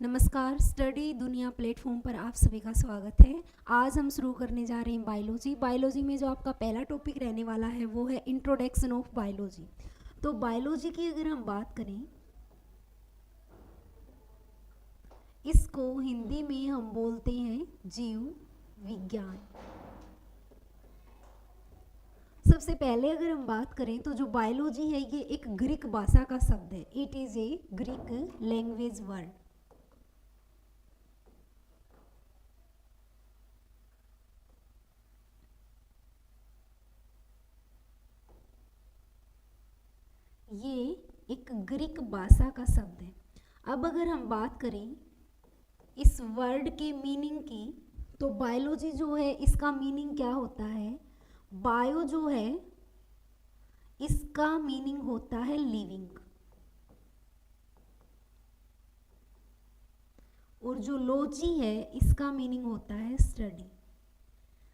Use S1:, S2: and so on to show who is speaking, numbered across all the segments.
S1: नमस्कार, स्टडी दुनिया प्लेटफॉर्म पर आप सभी का स्वागत है। आज हम शुरू करने जा रहे हैं बायोलॉजी में जो आपका पहला टॉपिक रहने वाला है वो है इंट्रोडक्शन ऑफ बायोलॉजी। तो बायोलॉजी की अगर हम बात करें, इसको हिंदी में हम बोलते हैं जीव विज्ञान। सबसे पहले अगर हम बात करें तो जो बायोलॉजी है ये एक ग्रीक भाषा का शब्द है। It is a Greek language word. ये एक ग्रीक भाषा का शब्द है। अब अगर हम बात करें इस वर्ड के मीनिंग की, तो बायोलॉजी जो है इसका मीनिंग क्या होता है? बायो जो है इसका मीनिंग होता है लिविंग, और जो लॉजी है इसका मीनिंग होता है स्टडी।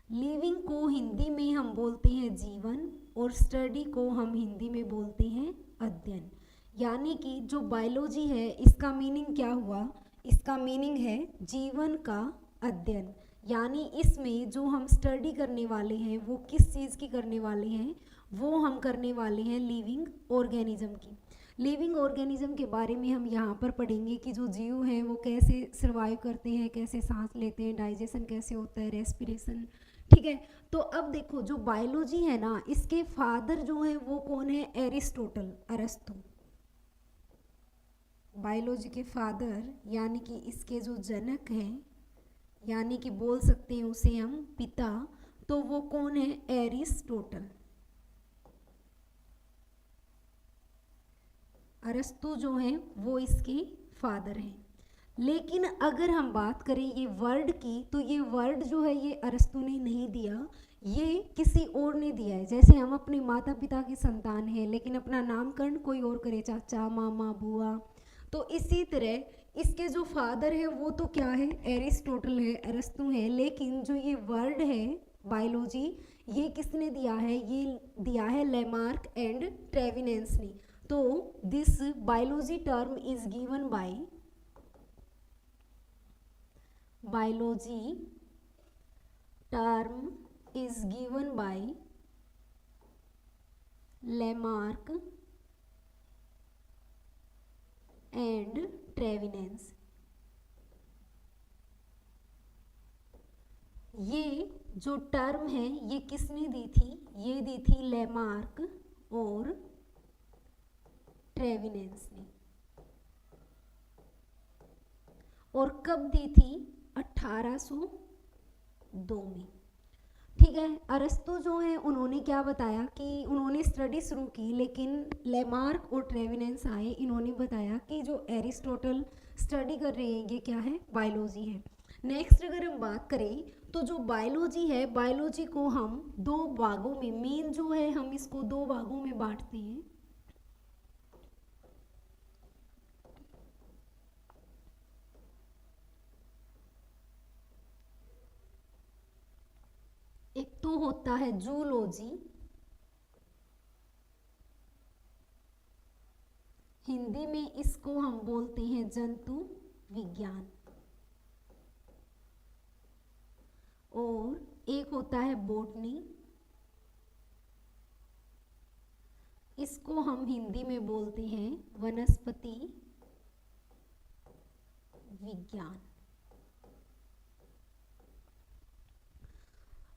S1: लिविंग को हिंदी में हम बोलते हैं जीवन, और स्टडी को हम हिंदी में बोलते हैं अध्ययन। यानी कि जो बायोलॉजी है इसका मीनिंग क्या हुआ? इसका मीनिंग है जीवन का अध्ययन। यानी इसमें जो हम स्टडी करने वाले हैं वो किस चीज़ की करने वाले हैं? वो हम करने वाले हैं लिविंग ऑर्गेनिज्म की। लिविंग ऑर्गेनिज्म के बारे में हम यहाँ पर पढ़ेंगे कि जो जीव हैं वो कैसे सर्वाइव करते हैं, कैसे सांस लेते हैं, डाइजेशन कैसे होता है, रेस्पिरेशन। ठीक है, तो अब देखो जो बायोलॉजी है ना, इसके फादर जो है वो कौन है? एरिस्टोटल, अरस्तु। बायोलॉजी के फादर यानी कि इसके जो जनक हैं, यानी कि बोल सकते हैं उसे हम पिता, तो वो कौन है? एरिस्टोटल। अरस्तु जो है वो इसके फादर हैं। लेकिन अगर हम बात करें ये वर्ड की, तो ये वर्ड जो है ये अरस्तु ने नहीं दिया, ये किसी और ने दिया है। जैसे हम अपने माता पिता की संतान हैं लेकिन अपना नामकरण कोई और करे, चाचा, मामा, बुआ, तो इसी तरह इसके जो फादर है वो तो क्या है? एरिस्टोटल है, अरस्तु है। लेकिन जो ये वर्ड है बायोलॉजी, ये किसने दिया है? ये दिया है लेमार्क एंड ट्रेविनेंस ने। तो this biology term is given by biology term is given by Lamarck and Trevinans। ये जो टर्म है ये किसने दी थी? ये दी थी लेमार्क और ट्रेविनेंस ने। और कब दी थी? 1802 में। ठीक है, अरस्तु जो है उन्होंने क्या बताया कि उन्होंने स्टडी शुरू की, लेकिन लेमार्क और ट्रेविनेंस आए, इन्होंने बताया कि जो एरिस्टोटल स्टडी कर रहे हैं ये क्या है? बायोलॉजी है। नेक्स्ट अगर हम बात करें तो जो बायोलॉजी है, बायोलॉजी को हम दो भागों में, मेन जो है हम इसको दो भागों में बांटते हैं। एक तो होता है जूलॉजी, हिंदी में इसको हम बोलते हैं जंतु विज्ञान, और एक होता है बॉटनी, इसको हम हिंदी में बोलते हैं वनस्पति विज्ञान।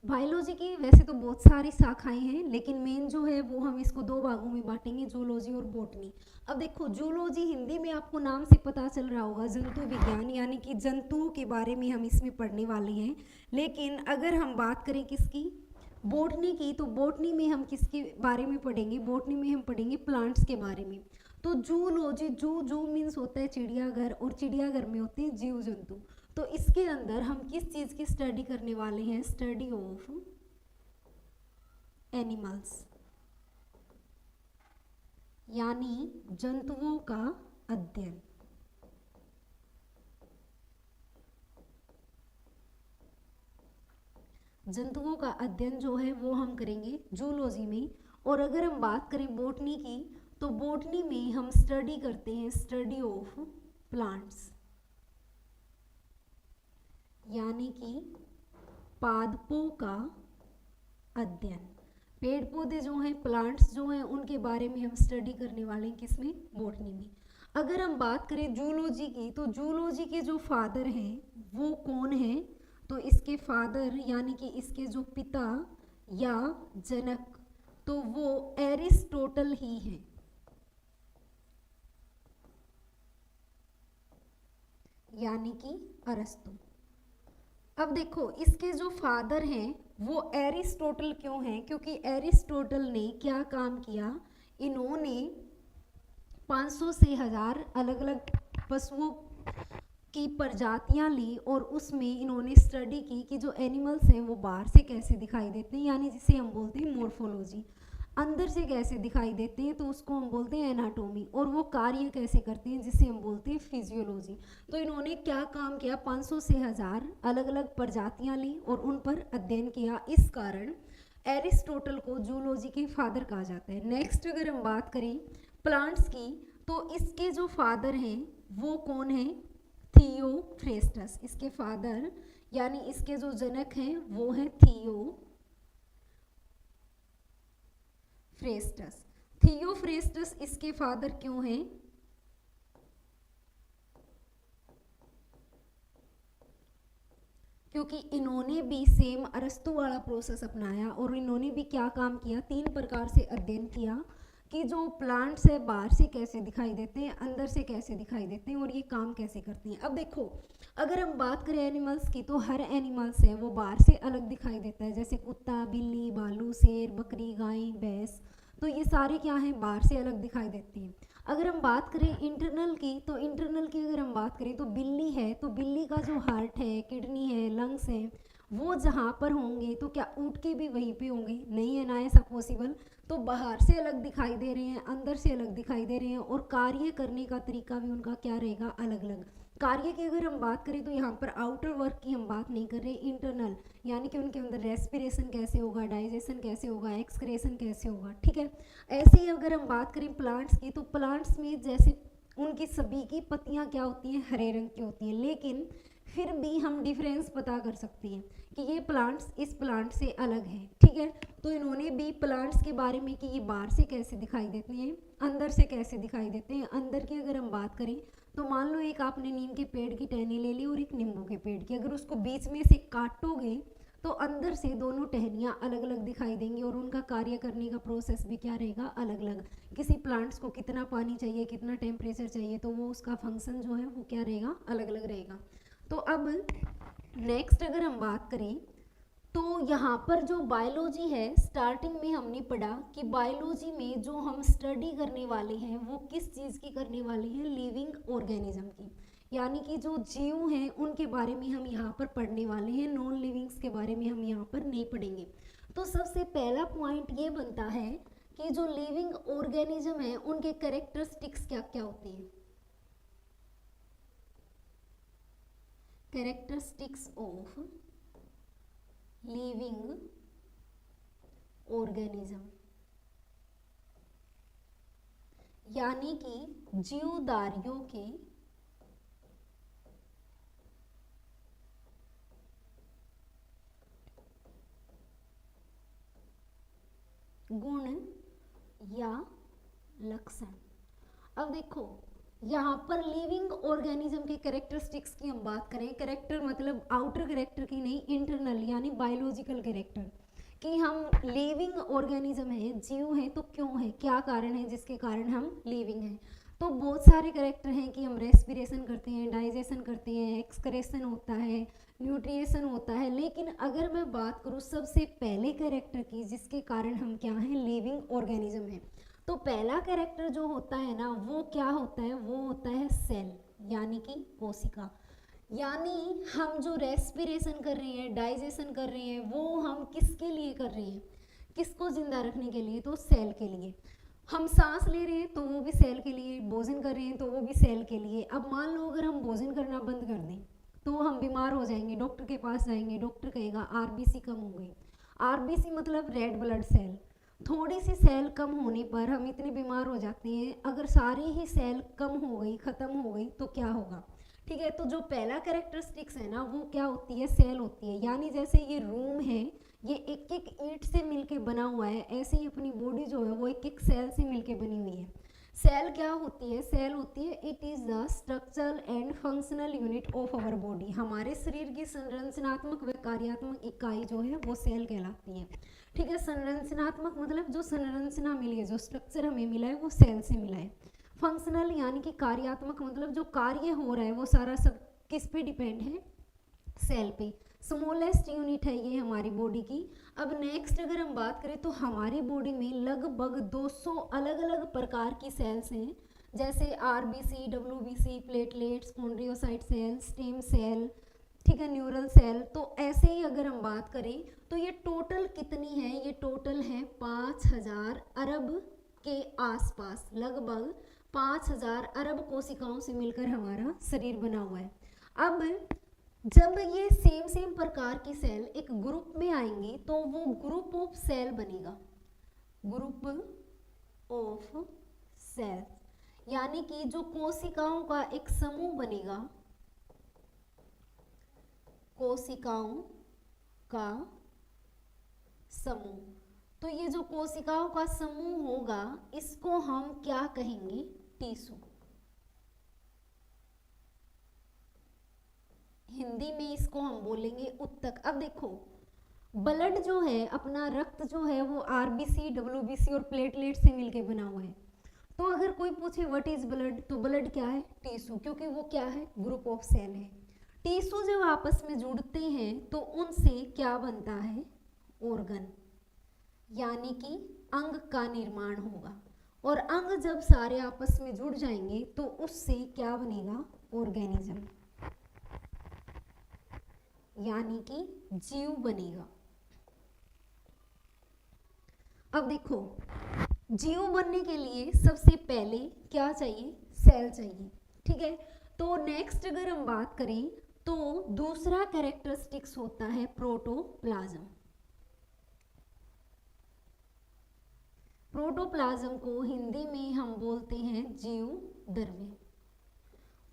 S1: बायोलॉजी की वैसे तो बहुत सारी शाखाएं हैं, लेकिन मेन जो है वो हम इसको दो भागों में बांटेंगे, जूलॉजी और बॉटनी। अब देखो जूलॉजी हिंदी में आपको नाम से पता चल रहा होगा जंतु विज्ञान, यानी कि जंतुओं के बारे में हम इसमें पढ़ने वाले हैं। लेकिन अगर हम बात करें किसकी? बॉटनी की, तो बॉटनी में हम किसके बारे में पढ़ेंगे? बॉटनी में हम पढ़ेंगे प्लांट्स के बारे में। तो जूलॉजी, जू मीन्स होता है चिड़ियाघर, और चिड़ियाघर में होते हैं जीव जंतु। तो इसके अंदर हम किस चीज़ की स्टडी करने वाले हैं? स्टडी ऑफ एनिमल्स, यानी जंतुओं का अध्ययन। जंतुओं का अध्ययन जो है वो हम करेंगे जूलॉजी में। और अगर हम बात करें बॉटनी की, तो बॉटनी में हम स्टडी करते हैं स्टडी ऑफ प्लांट्स। यानी कि पादपों का अध्ययन। पेड़ पौधे जो हैं, प्लांट्स जो हैं, उनके बारे में हम स्टडी करने वाले हैं किसमें? बॉटनी में। अगर हम बात करें जूलॉजी की, तो जूलॉजी के जो फादर हैं वो कौन है? तो इसके फादर यानी कि इसके जो पिता या जनक, तो वो एरिस्टोटल ही हैं। यानी कि अरस्तु। अब देखो, इसके जो फादर हैं वो एरिस्टोटल क्यों हैं? क्योंकि एरिस्टोटल ने क्या काम किया, इन्होंने 500 से 1000 अलग अलग पशुओं की प्रजातियां ली और उसमें इन्होंने स्टडी की कि जो एनिमल्स हैं वो बाहर से कैसे दिखाई देते हैं, यानी जिसे हम बोलते हैं मोर्फोलॉजी। अंदर से कैसे दिखाई देते हैं तो उसको हम बोलते हैं एनाटॉमी, और वो कार्य कैसे करते हैं जिसे हम बोलते हैं फिजियोलॉजी। तो इन्होंने क्या काम किया, 500 से 1000 अलग अलग प्रजातियां ली और उन पर अध्ययन किया। इस कारण एरिस्टोटल को जूलॉजी के फादर कहा जाता है। नेक्स्ट अगर हम बात करें प्लांट्स की, तो इसके जो फादर हैं वो कौन है? थियोफ्रेस्टस। इसके फादर यानी इसके जो जनक हैं वो हैं थियोफ्रेस्टस। थियोफ्रेस्टस इसके फादर क्यों हैं? क्योंकि इन्होंने भी सेम अरस्तु वाला प्रोसेस अपनाया और इन्होंने भी क्या काम किया, 3 प्रकार से अध्ययन किया कि जो प्लांट्स है बाहर से कैसे दिखाई देते हैं, अंदर से कैसे दिखाई देते हैं और ये काम कैसे करते हैं। अब देखो, अगर हम बात करें एनिमल्स की, तो हर एनिमल्स है वो बाहर से अलग दिखाई देता है, जैसे कुत्ता, बिल्ली, भालू, शेर, बकरी, गाय, भैंस, तो ये सारे क्या हैं, बाहर से अलग दिखाई देते हैं। अगर हम बात करें इंटरनल की, तो इंटरनल की अगर हम बात करें तो बिल्ली है, तो बिल्ली का जो हार्ट है, किडनी है, लंग्स है, वो जहाँ पर होंगे तो क्या ऊँट के भी वहीं पे होंगे? नहीं है ना ऐसा पॉसिबल। तो बाहर से अलग दिखाई दे रहे हैं, अंदर से अलग दिखाई दे रहे हैं, और कार्य करने का तरीका भी उनका क्या रहेगा, अलग अलग। कार्य की अगर हम बात करें तो यहाँ पर आउटर वर्क की हम बात नहीं कर रहे, इंटरनल, यानी कि उनके अंदर रेस्पिरेशन कैसे होगा, डाइजेशन कैसे होगा, एक्सक्रेशन कैसे होगा, ठीक है। ऐसे ही अगर हम बात करें प्लांट्स की, तो प्लांट्स में जैसे उनकी सभी की पत्तियां क्या होती हैं, हरे रंग की होती हैं, लेकिन फिर भी हम डिफरेंस पता कर सकते हैं कि ये प्लांट्स इस प्लांट से अलग है, ठीक है। तो इन्होंने भी प्लांट्स के बारे में कि ये बाहर से कैसे दिखाई देते हैं, अंदर से कैसे दिखाई देते हैं। अंदर की अगर हम बात करें तो मान लो एक आपने नीम के पेड़ की टहनी ले ली और एक नींबू के पेड़ की, अगर उसको बीच में से काटोगे तो अंदर से दोनों टहनियाँ अलग अलग दिखाई देंगी और उनका कार्य करने का प्रोसेस भी क्या रहेगा, अलग अलग। किसी प्लांट्स को कितना पानी चाहिए, कितना टेम्परेचर चाहिए, तो वो उसका फंक्शन जो है वो क्या रहेगा, अलग अलग रहेगा। तो अब नेक्स्ट अगर हम बात करें तो यहाँ पर जो बायोलॉजी है, स्टार्टिंग में हमने पढ़ा कि बायोलॉजी में जो हम स्टडी करने वाले हैं वो किस चीज़ की करने वाले हैं, लिविंग ऑर्गेनिज्म की, यानी कि जो जीव हैं उनके बारे में हम यहाँ पर पढ़ने वाले हैं, नॉन लिविंग्स के बारे में हम यहाँ पर नहीं पढ़ेंगे। तो सबसे पहला पॉइंट ये बनता है कि जो लिविंग ऑर्गेनिज्म है उनके कैरेक्टरिस्टिक्स क्या क्या होते हैं। कैरेक्टरिस्टिक्स ऑफ लिविंग ऑर्गेनिज्म, यानी कि जीवधारियों के गुण या लक्षण। अब देखो यहाँ पर लिविंग ऑर्गेनिज्म के कैरेक्टरिस्टिक्स की हम बात करें, कैरेक्टर मतलब आउटर कैरेक्टर की नहीं, इंटरनल यानी बायोलॉजिकल कैरेक्टर, कि हम लिविंग ऑर्गेनिज्म है, जीव है, तो क्यों है, क्या कारण है जिसके कारण हम लिविंग हैं। तो बहुत सारे कैरेक्टर हैं कि हम रेस्पिरेशन करते हैं, डाइजेशन करते हैं, एक्सक्रेशन होता है, न्यूट्रिएशन होता है, लेकिन अगर मैं बात करूँ सबसे पहले कैरेक्टर की जिसके कारण हम क्या हैं, लिविंग ऑर्गेनिज्म है, तो पहला कैरेक्टर जो होता है ना वो क्या होता है, वो होता है सेल, यानी कि कोशिका। यानी हम जो रेस्पिरेशन कर रहे हैं, डाइजेशन कर रहे हैं, वो हम किसके लिए कर रहे हैं, किसको जिंदा रखने के लिए, तो सेल के लिए। हम सांस ले रहे हैं तो वो भी सेल के लिए, भोजन कर रहे हैं तो वो भी सेल के लिए। अब मान लो अगर हम भोजन करना बंद कर दें तो हम बीमार हो जाएंगे, डॉक्टर के पास जाएंगे, डॉक्टर कहेगा आरबीसी कम हो गई। आरबीसी मतलब रेड ब्लड सेल। थोड़ी सी सेल कम होने पर हम इतने बीमार हो जाते हैं, अगर सारी ही सेल कम हो गई, ख़त्म हो गई तो क्या होगा, ठीक है, तो जो पहला कैरेक्टरिस्टिक्स है ना वो क्या होती है, सेल होती है। यानी जैसे ये रूम है, ये एक एक ईंट से मिलके बना हुआ है, ऐसे ही अपनी बॉडी जो है वो एक एक सेल से मिलके बनी हुई है। सेल क्या होती है, सेल होती है it is the structural and functional unit of our body. हमारे शरीर की संरचनात्मक व कार्यात्मक इकाई जो है वो सेल कहलाती है। ठीक है, संरचनात्मक मतलब जो संरचना मिली है, जो स्ट्रक्चर हमें मिला है वो सेल से मिला है। फंक्शनल यानी कि कार्यात्मक मतलब जो कार्य हो रहा है वो सारा सब किस पे डिपेंड है, सेल पे। स्मॉलेस्ट यूनिट है ये हमारी बॉडी की। अब नेक्स्ट अगर हम बात करें तो हमारी बॉडी में लगभग 200 अलग अलग प्रकार की सेल्स हैं, जैसे RBC, WBC, platelets, chondriocyte cell, stem cell, ठीक है, न्यूरल सेल। तो ऐसे ही अगर हम बात करें तो ये टोटल कितनी है, ये टोटल है 5000 अरब के आसपास, लगभग 5000 अरब कोशिकाओं से मिलकर हमारा शरीर बना हुआ है। अब जब ये सेम प्रकार की सेल एक ग्रुप में आएंगी तो वो ग्रुप ऑफ सेल बनेगा, ग्रुप ऑफ सेल, यानी कि जो कोशिकाओं का एक समूह बनेगा, कोशिकाओं का समूह। तो ये जो कोशिकाओं का समूह होगा इसको हम क्या कहेंगे, टिश्यू। हिंदी में इसको हम बोलेंगे उत्तक। अब देखो ब्लड जो है, अपना रक्त जो है वो आरबीसी, डब्ल्यूबीसी और प्लेटलेट से मिलके बना हुआ है। तो अगर कोई पूछे व्हाट इज ब्लड, तो ब्लड क्या है, टिश्यू, क्योंकि वो क्या है, ग्रुप ऑफ सेल है। टिश्यू जब आपस में जुड़ते हैं तो उनसे क्या बनता है, ऑर्गन, यानी कि अंग का निर्माण होगा। और अंग जब सारे आपस में जुड़ जाएंगे तो उससे क्या बनेगा, ऑर्गेनिज्म, यानी कि जीव बनेगा। अब देखो जीव बनने के लिए सबसे पहले क्या चाहिए, सेल चाहिए। ठीक है, तो नेक्स्ट अगर हम बात करें तो दूसरा कैरेक्टरिस्टिक्स होता है प्रोटोप्लाज्म। प्रोटोप्लाज्म को हिंदी में हम बोलते हैं जीव द्रव्य।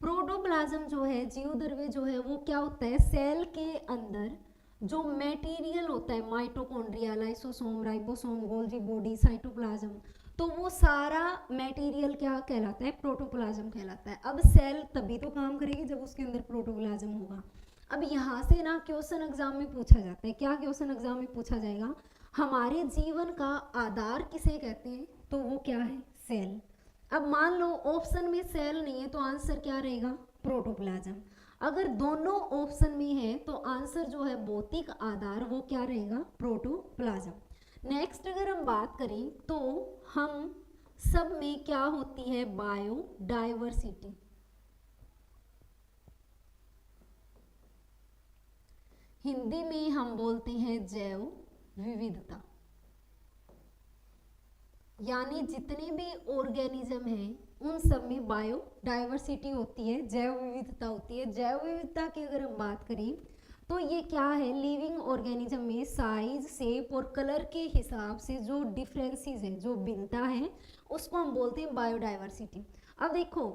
S1: प्रोटोप्लाज्म जो है, जीव द्रव्य जो है, वो क्या होता है, सेल के अंदर जो मटेरियल होता है, mitochondria, lysosome, ribosome, Golgi body, cytoplasm, तो वो सारा मटेरियल क्या कहलाता है, प्रोटोप्लाज्म कहलाता है। अब सेल तभी तो काम करेगी जब उसके अंदर प्रोटोप्लाज्म होगा। अब यहाँ से ना क्वेश्चन एग्जाम में पूछा जाता है, क्या क्वेश्चन एग्जाम में पूछा जाएगा, हमारे जीवन का आधार किसे कहते हैं, तो वो क्या है, सेल। अब मान लो ऑप्शन में सेल नहीं है तो आंसर क्या रहेगा, प्रोटोप्लाज्म। अगर दोनों ऑप्शन में है तो आंसर जो है भौतिक आधार वो क्या रहेगा, प्रोटोप्लाज्म। नेक्स्ट अगर हम बात करें तो हम सब में क्या होती है, बायोडाइवर्सिटी। हिंदी में हम बोलते हैं जैव विविधता, यानी जितने भी ऑर्गेनिज्म हैं उन सब में बायोडाइवर्सिटी होती है, जैव विविधता होती है। जैव विविधता की अगर हम बात करें तो ये क्या है, लिविंग ऑर्गेनिज्म में साइज, शेप और कलर के हिसाब से जो डिफरेंसेस है, जो भिन्नता है, उसको हम बोलते हैं बायोडाइवर्सिटी। अब देखो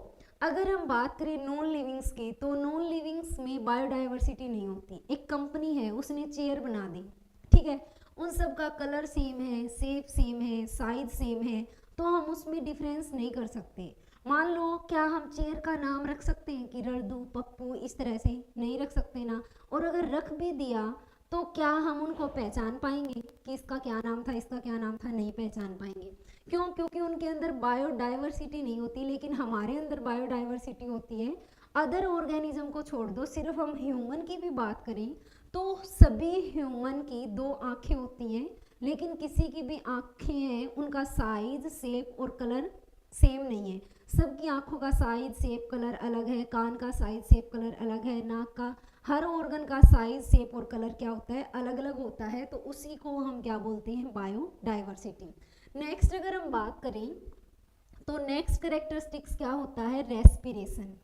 S1: अगर हम बात करें नॉन लिविंग्स की, तो नॉन लिविंग्स में बायोडाइवर्सिटी नहीं होती। एक कंपनी है उसने चेयर बना दी, ठीक है, उन सब का कलर सेम है, शेप सेम है, साइज सेम है, तो हम उसमें डिफरेंस नहीं कर सकते। मान लो क्या हम चेयर का नाम रख सकते हैं कि रद्दू, पप्पू, इस तरह से नहीं रख सकते ना। और अगर रख भी दिया तो क्या हम उनको पहचान पाएंगे कि इसका क्या नाम था, इसका क्या नाम था, नहीं पहचान पाएंगे। क्यों, क्योंकि उनके अंदर बायोडाइवर्सिटी नहीं होती, लेकिन हमारे अंदर बायोडाइवर्सिटी होती है। अदर ऑर्गेनिज्म को छोड़ दो, सिर्फ हम ह्यूमन की भी बात करें तो सभी ह्यूमन की 2 आँखें होती हैं, लेकिन किसी की भी आँखें हैं उनका साइज, शेप और कलर सेम नहीं है। सबकी आँखों का साइज, शेप, कलर अलग है, कान का साइज, शेप, कलर अलग है, नाक का, हर ऑर्गन का साइज, शेप और कलर क्या होता है, अलग अलग होता है। तो उसी को हम क्या बोलते हैं, बायोडाइवर्सिटी। नेक्स्ट अगर हम बात करें तो नेक्स्ट कैरेक्टरिस्टिक्स क्या होता है, रेस्पिरेशन,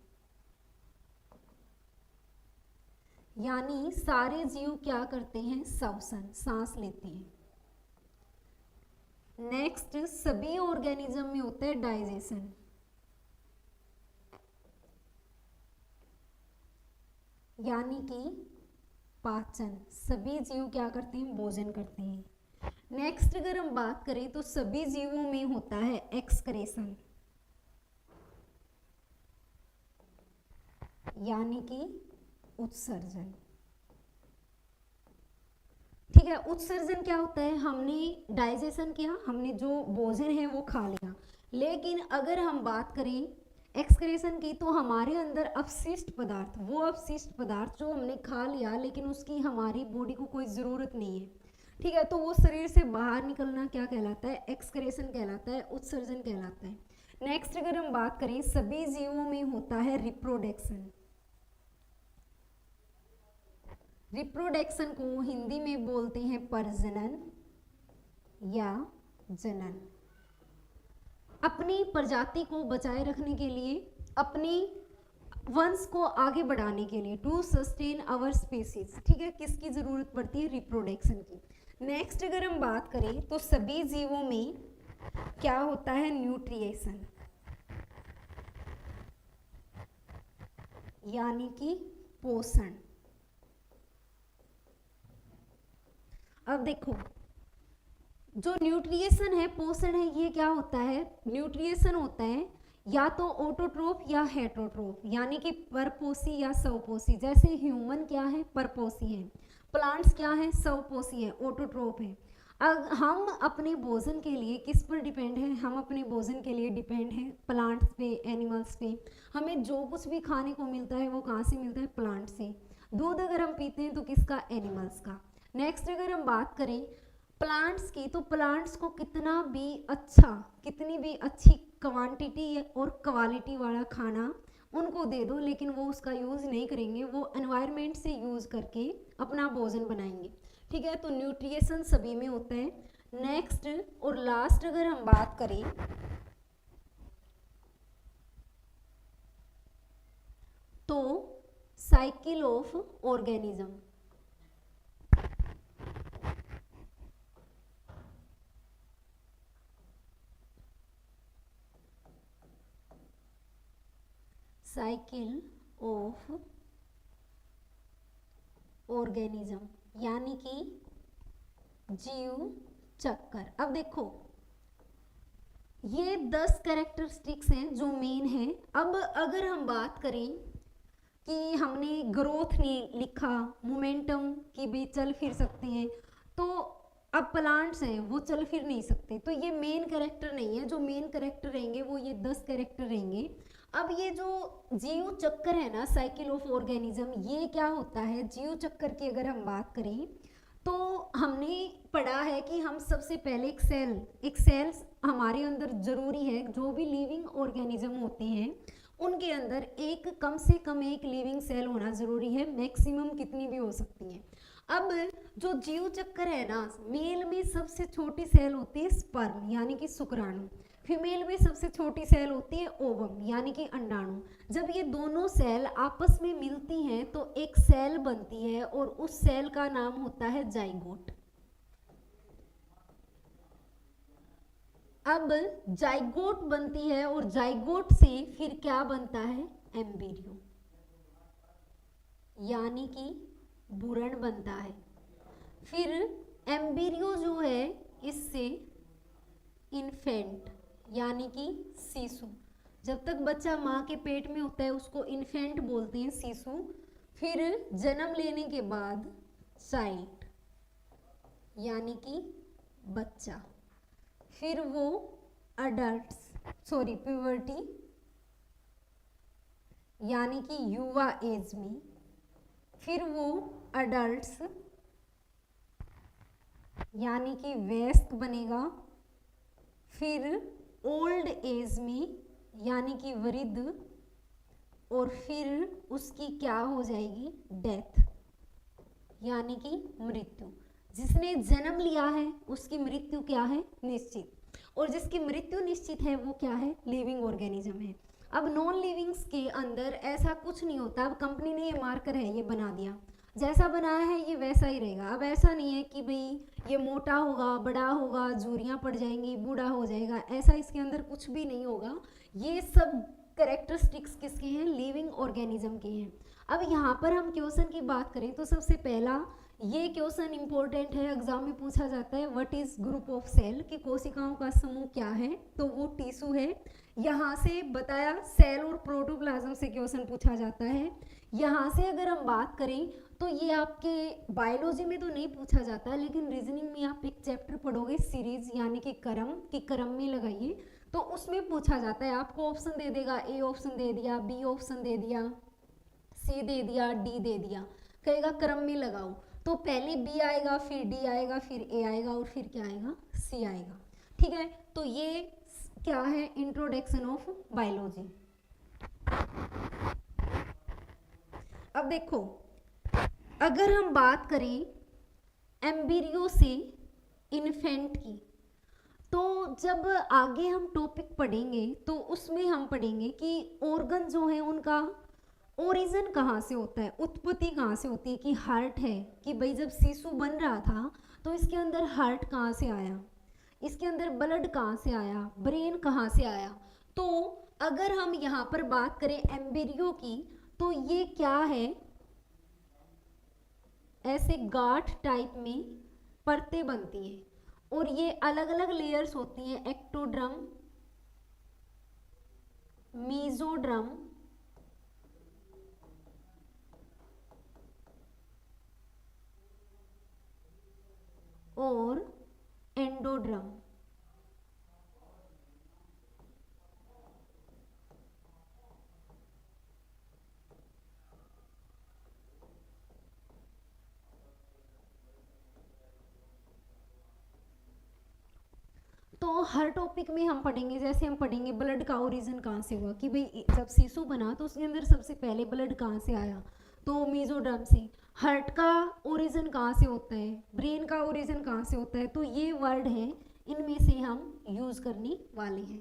S1: यानी सारे जीव क्या करते हैं, श्वसन, सांस लेते हैं। नेक्स्ट सभी ऑर्गेनिज्म में होता है डाइजेशन, यानी कि पाचन। सभी जीव क्या करते हैं? भोजन करते हैं। नेक्स्ट अगर हम बात करें तो सभी जीवों में होता है एक्सक्रेशन, यानी कि उत्सर्जन। ठीक है, उत्सर्जन क्या होता है? हमने डाइजेशन किया, हमने जो भोजन है वो खा लिया, लेकिन अगर हम बात करें एक्सक्रेशन की तो हमारे अंदर अपशिष्ट पदार्थ, वो अपशिष्ट पदार्थ जो हमने खा लिया लेकिन उसकी हमारी बॉडी को कोई ज़रूरत नहीं है, ठीक है, तो वो शरीर से बाहर निकलना क्या कहलाता है? एक्सक्रेशन कहलाता है, उत्सर्जन कहलाता है। नेक्स्ट अगर हम बात करें सभी जीवों में होता है रिप्रोडक्शन। रिप्रोडक्शन को हिंदी में बोलते हैं प्रजनन या जनन। अपनी प्रजाति को बचाए रखने के लिए, अपनी वंश को आगे बढ़ाने के लिए, टू सस्टेन आवर स्पीसीज, ठीक है, किसकी जरूरत पड़ती है? रिप्रोडक्शन की। नेक्स्ट अगर हम बात करें तो सभी जीवों में क्या होता है? न्यूट्रिएशन, यानी कि पोषण। अब देखो, जो न्यूट्रिएशन है, पोषण है, ये क्या होता है? न्यूट्रिएशन होता है या तो ऑटोट्रोफ या हेटरोट्रोफ, यानी कि परपोषी या स्वपोषी। जैसे ह्यूमन क्या है? परपोषी है, प्लांट्स क्या है? स्वपोषी है, ऑटोट्रोफ है। अब हम अपने भोजन के लिए किस पर डिपेंड है? हम अपने भोजन के लिए डिपेंड है प्लांट्स पे, एनिमल्स पे। हमें जो कुछ भी खाने को मिलता है वो कहाँ से मिलता है? प्लांट से। दूध अगर हम पीते हैं तो किसका? एनिमल्स का। नेक्स्ट अगर हम बात करें प्लांट्स की, तो प्लांट्स को कितना भी अच्छा, कितनी भी अच्छी क्वांटिटी और क्वालिटी वाला खाना उनको दे दो, लेकिन वो उसका यूज़ नहीं करेंगे, वो एनवायरनमेंट से यूज़ करके अपना भोजन बनाएंगे। ठीक है, तो न्यूट्रिएशन सभी में होता है। नेक्स्ट और लास्ट अगर हम बात करें तो cycle of organism. Cycle of organism यानी कि जीव चक्कर। अब देखो, ये 10 कैरेक्टरिस्टिक्स हैं जो मेन हैं। अब अगर हम बात करें कि हमने ग्रोथ नहीं लिखा, मोमेंटम की भी चल फिर सकते हैं, तो अब प्लांट्स हैं वो चल फिर नहीं सकते, तो ये मेन कैरेक्टर नहीं है। जो मेन कैरेक्टर रहेंगे वो ये 10 कैरेक्टर रहेंगे। अब ये जो जीव चक्कर है ना, साइकिल ऑफ ऑर्गेनिज्म, ये क्या होता है? जीव चक्कर की अगर हम बात करें तो हमने पढ़ा है कि हम सबसे पहले एक सेल हमारे अंदर जरूरी है। जो भी लिविंग ऑर्गेनिज्म होते हैं उनके अंदर एक कम से कम एक लिविंग सेल होना जरूरी है, मैक्सिमम कितनी भी हो सकती है। अब जो जीव चक्कर है ना, मेल में सबसे छोटी सेल होती है स्पर्म यानी कि शुक्राणु, फीमेल में सबसे छोटी सेल होती है ओवम यानी कि अंडाणु। जब ये दोनों सेल आपस में मिलती हैं तो एक सेल बनती है और उस सेल का नाम होता है जाइगोट। अब जाइगोट बनती है और जाइगोट से फिर क्या बनता है? एम्ब्रियो यानी कि भ्रूण बनता है। फिर एम्ब्रियो जो है इससे इन्फेंट यानी कि शिशु, जब तक बच्चा माँ के पेट में होता है उसको इन्फेंट बोलते हैं, शिशु। फिर जन्म लेने के बाद चाइल्ड यानी कि बच्चा। फिर वो प्यूबर्टी यानी कि युवा एज में। फिर वो अडल्ट्स यानी कि वयस्क बनेगा। फिर ओल्ड एज में यानी कि वृद्ध। और फिर उसकी क्या हो जाएगी? डेथ यानी कि मृत्यु। जिसने जन्म लिया है उसकी मृत्यु क्या है? निश्चित। और जिसकी मृत्यु निश्चित है वो क्या है? लिविंग ऑर्गेनिज्म है। अब नॉन लिविंग्स के अंदर ऐसा कुछ नहीं होता। अब कंपनी ने ये मार्कर है, ये बना दिया, जैसा बनाया है ये वैसा ही रहेगा। अब ऐसा नहीं है कि भाई ये मोटा होगा, बड़ा होगा, झुर्रियाँ पड़ जाएंगी, बूढ़ा हो जाएगा, ऐसा इसके अंदर कुछ भी नहीं होगा। ये सब कैरेक्टरिस्टिक्स किसके हैं, लिविंग ऑर्गेनिज्म के हैं। अब यहाँ पर हम क्वेश्चन की बात करें तो सबसे पहला ये क्वेश्चन इंपॉर्टेंट है, एग्जाम में पूछा जाता है, what is group of cell, कि कोशिकाओं का समूह क्या है, तो वो टिश्यू है। यहाँ से बताया सेल और प्रोटोप्लाज्म से क्वेश्चन पूछा जाता है। यहाँ से अगर हम बात करें तो ये आपके बायोलॉजी में तो नहीं पूछा जाता, लेकिन रीजनिंग में आप एक चैप्टर पढ़ोगे सीरीज यानी कि क्रम में लगाइए, तो उसमें पूछा जाता है। आपको ऑप्शन दे देगा, ए ऑप्शन दे दिया, बी ऑप्शन दे दिया, सी दे दिया, डी दे दिया, कहेगा क्रम में लगाओ, तो पहले बी आएगा, फिर डी आएगा, फिर ए आएगा और फिर क्या आएगा, सी आएगा। ठीक है, तो ये क्या है, इंट्रोडक्शन ऑफ बायोलॉजी। अब देखो, अगर हम बात करें एम्ब्रियो से इन्फेंट की, तो जब आगे हम टॉपिक पढ़ेंगे तो उसमें हम पढ़ेंगे कि ऑर्गन जो है उनका ओरिजिन कहाँ से होता है, उत्पत्ति कहाँ से होती है, कि हार्ट है, कि भाई जब शिशु बन रहा था तो इसके अंदर हार्ट कहाँ से आया, इसके अंदर ब्लड कहाँ से आया, ब्रेन कहाँ से आया। तो अगर हम यहाँ पर बात करें एम्ब्रियो की, तो ये क्या है, ऐसे गांठ टाइप में परतें बनती हैं और ये अलग अलग लेयर्स होती हैं, एक्टोड्रम, मेसोड्रम और एंडोड्रम। तो हर टॉपिक में हम पढ़ेंगे, जैसे हम पढ़ेंगे ब्लड का ओरिजिन कहाँ से हुआ, कि भाई जब शिशु बना तो उसके अंदर सबसे पहले ब्लड कहाँ से आया, तो मेसोड्रम से। हार्ट का ओरिजिन कहाँ से होता है, ब्रेन का ओरिजिन कहाँ से होता है, तो ये वर्ड है, इनमें से हम यूज़ करने वाले हैं।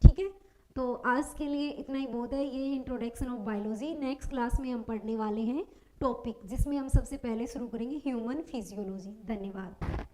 S1: ठीक है, तो आज के लिए इतना ही बहुत है, ये introduction of biology. Next class में हम पढ़ने वाले हैं टॉपिक, जिसमें हम सबसे पहले शुरू करेंगे ह्यूमन फिजियोलॉजी। धन्यवाद।